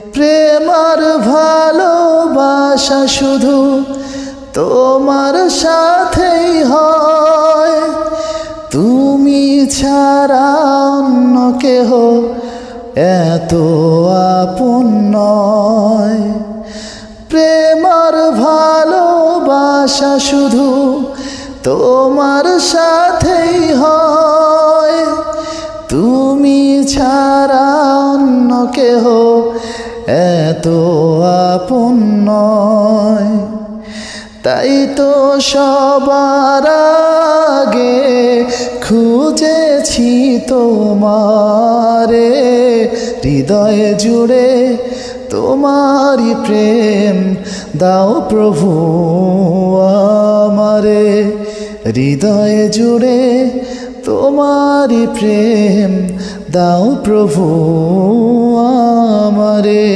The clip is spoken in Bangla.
প্রেম আর ভালোবাসা শুধু তোমার সাথেই হয়, তুমি ছাড়া অন্য কেহ এত আপন নয়। প্রেম আর ভালোবাসা শুধু তোমার সাথেই হয়, তুমি ছাড়া অন্য কেহ এত আপন নয়। তাই তো সবার আগে খুঁজেছি তোমারে, হৃদয়ে জুড়ে তোমারি প্রেম দাও প্রভু আমারে, হৃদয়ে জুড়ে তোমারি প্রেম দাও প্রভু আমারে।